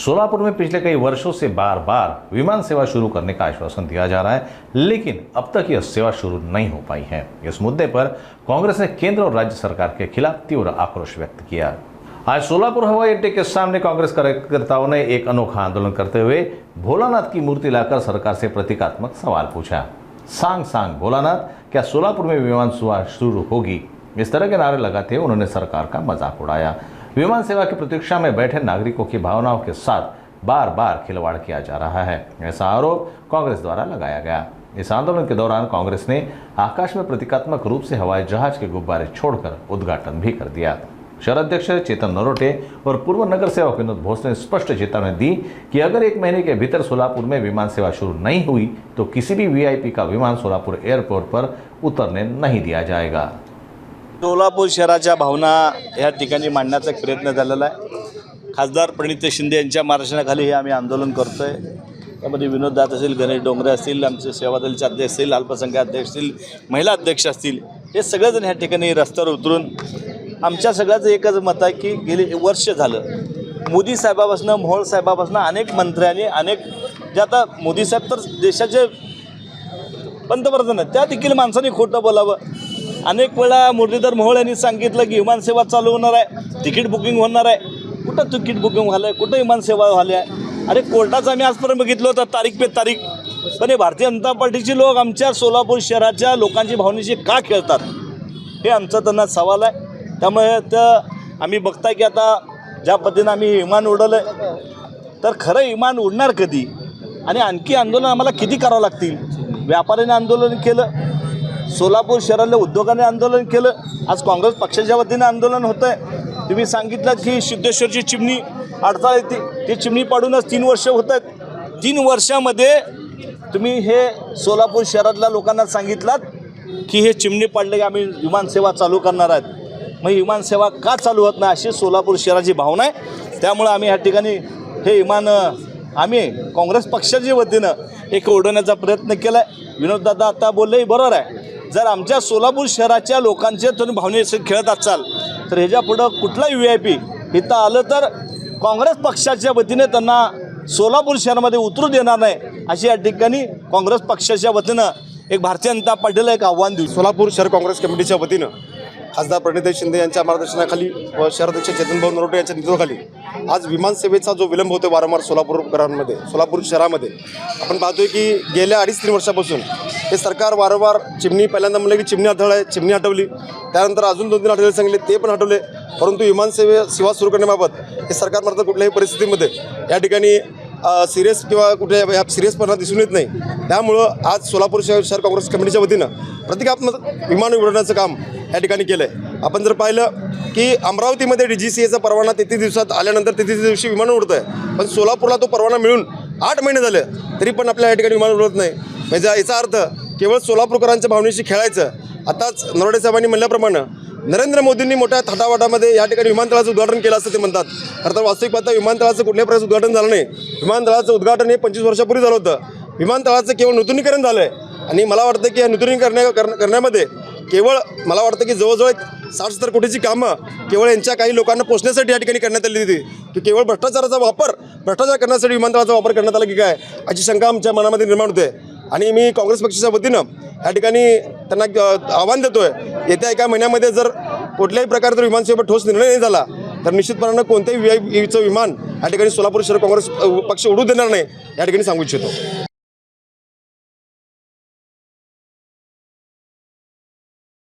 सोलापुर में पिछले कई वर्षों से बार बार विमान सेवा शुरू करने का आश्वासन दिया जा रहा है, लेकिन अब तक यह सेवा शुरू नहीं हो पाई है। इस मुद्दे पर कांग्रेस ने केंद्र और राज्य सरकार के खिलाफ तीव्र आक्रोश व्यक्त किया। आज सोलापुर हवाई अड्डे के सामने कांग्रेस कार्यकर्ताओं ने एक अनोखा आंदोलन करते हुए भोलानाथ की मूर्ति लाकर सरकार से प्रतीकात्मक सवाल पूछा। सांग सांग भोलानाथ, क्या सोलापुर में विमान सेवा शुरू होगी? इस तरह के नारे लगाते हुए उन्होंने सरकार का मजाक उड़ाया। विमान सेवा की प्रतीक्षा में बैठे नागरिकों की भावनाओं के साथ बार बार खिलवाड़ किया जा रहा है, ऐसा आरोप कांग्रेस द्वारा लगाया गया। इस आंदोलन के दौरान कांग्रेस ने आकाश में प्रतीकात्मक रूप से हवाई जहाज के गुब्बारे छोड़कर उद्घाटन भी कर दिया। शहर अध्यक्ष चेतन नरोटे और पूर्व नगर सेवक विनोद भोस ने स्पष्ट चेतावनी दी कि अगर 1 महीने के भीतर सोलापुर में विमान सेवा शुरू नहीं हुई तो किसी भी वीआईपी का विमान सोलापुर एयरपोर्ट पर उतरने नहीं दिया जाएगा। सोलापूर शहराच्या भावना या ठिकाणी मांडण्याचा प्रयत्न झालेला आहे। खासदार प्रणित शिंदे यांच्या मार्गदर्शनाखाली हे आम्ही आंदोलन करतोय। त्यामध्ये विनोद दात असतील, गणेश डोंगरे असतील, आमचे सेवादलचे अध्यक्ष असतील, अल्पसंख्याक अध्यक्ष असतील, महिला अध्यक्ष असतील, हे सगळेजण ह्या ठिकाणी रस्त्यावर उतरून आमच्या सगळ्याचं एकच मत आहे की गेली वर्ष झालं मोदी साहेबापासून, मोहोळ साहेबापासून अनेक मंत्र्यांनी जे आता मोदी साहेब तर देशाचे पंतप्रधान आहेत, त्या देखील माणसांनी खोटं बोलावं। अनेक वेळा मुरलीधर मोहोळ यांनी सांगितलं की विमानसेवा चालू होणार आहे, तिकीट बुकिंग होणार आहे। कुठं तिकीट बुकिंग झालं आहे, कुठं विमानसेवा झाली आहे? अरे कोर्टाचं आम्ही आजपर्यंत बघितलं होतं तारीख पे तारीख, पण हे भारतीय जनता पार्टीचे लोक आमच्या सोलापूर शहराच्या लोकांची भावनेशी का खेळतात हे आमचा त्यांना सवाल आहे। त्यामुळे आम्ही बघताय की आता ज्या पद्धतीनं आम्ही विमान उडवलं आहे, तर खरं विमान उडणार कधी आणि आणखी आंदोलन आम्हाला किती करावं लागतील? व्यापाऱ्यांनी आंदोलन केलं, सोलापूर शहरातल्या उद्योगाने आंदोलन केलं, आज काँग्रेस पक्षाच्या वतीनं आंदोलन होतं आहे। तुम्ही सांगितलं की सिद्धेश्वरची चिमणी अडथळा येते, ती चिमणी पाडूनच 3 वर्ष होत आहेत। 3 वर्षामध्ये तुम्ही हे सोलापूर शहरातल्या लोकांना सांगितलात की हे चिमणी पाडले की आम्ही विमानसेवा चालू करणार आहेत, मग विमानसेवा का चालू होत नाही अशी सोलापूर शहराची भावना आहे। त्यामुळे आम्ही या ठिकाणी हे विमान आम्ही काँग्रेस पक्षाच्या वतीनं एक उडवण्याचा प्रयत्न केला आहे। विनोददादा आता बोललेही बरोबर आहे, जर आमच्या सोलापूर शहराच्या लोकांचे तुम्ही भावनेशी खेळत असाल तर ह्याच्यापुढं कुठलाही व्हीआयपी इथं आलं तर काँग्रेस पक्षाच्या वतीने त्यांना सोलापूर शहरामध्ये उतरू देणार नाही अशी या ठिकाणी काँग्रेस पक्षाच्या वतीनं एक भारतीय जनता पार्टीला एक आव्हान देऊ। सोलापूर शहर काँग्रेस कमिटीच्या वतीनं खासदार प्रणित शिंदे यांच्या मार्गदर्शनाखाली व शहराध्यक्ष चेतनभाऊ नरोटे यांच्या नेतृत्वाखाली आज विमानसेवेचा जो विलंब होतो वारंवार सोलापूर शहरामध्ये आपण पाहतोय की गेल्या 2.5-3 वर्षापासून हे सरकार वारंवार चिमणी, पहिल्यांदा म्हणलं की चिमणी हटवली, चिमणी हटवली, त्यानंतर अजून 2-3 हटवले सांगितले, ते पण हटवले, परंतु सेवा सुरू करण्याबाबत हे सरकार मात्र कुठल्याही परिस्थितीमध्ये या ठिकाणी सिरियस किंवा कुठे सिरियसपणा दिसून येत नाही। त्यामुळं आज सोलापूर शहर काँग्रेस कमिटीच्या वतीनं प्रतिकात्मक विमान उडवण्याचं काम या ठिकाणी केलं आहे। आपण जर पाहिलं की अमरावतीमध्ये DGCAचा परवाना 33 दिवसात आल्यानंतर 33 दिवशी विमान उडतं आहे, पण सोलापूरला तो परवाना मिळून 8 महिने झाले तरी पण आपल्या या ठिकाणी विमान उडवत नाही। म्हणजे याचा अर्थ केवळ सोलापूरकरांच्या भावनेशी खेळायचं। आताच नरोडे साहेबांनी म्हणल्याप्रमाणे नरेंद्र मोदींनी मोठ्या थाटावाटामध्ये या ठिकाणी विमानतळाचं उद्घाटन केलं असं ते म्हणतात, खरं तर वास्तविक पाहता विमानतळाचं कुठल्याही प्रकारचं उद्घाटन झालं नाही। विमानतळाचं उद्घाटन हे 25 वर्षापूर्वी झालं होतं। विमानतळाचं केवळ नूतनीकरण झालं आहे आणि मला वाटतं की या नूतनीकरण करण्यामध्ये केवळ मला वाटतं की जवळजवळ 60-70 कोटीची कामं केवळ यांच्या काही लोकांना पोचण्यासाठी या ठिकाणी करण्यात आली होती, की केवळ भ्रष्टाचार करण्यासाठी विमानतळाचा वापर करण्यात आला की काय अशी शंका आमच्या मनामध्ये निर्माण होते। आणि मी काँग्रेस पक्षाच्या वतीनं या ठिकाणी त्यांना आव्हान देतोय, येत्या 1 महिन्यामध्ये जर कुठल्याही प्रकारचा विमानसेवेवर ठोस निर्णय नाही झाला तर निश्चितपणानं कोणत्याही वीआयपीचं विमान या ठिकाणी सोलापूर शहर काँग्रेस पक्ष उडू देणार नाही या ठिकाणी सांगू इच्छितो।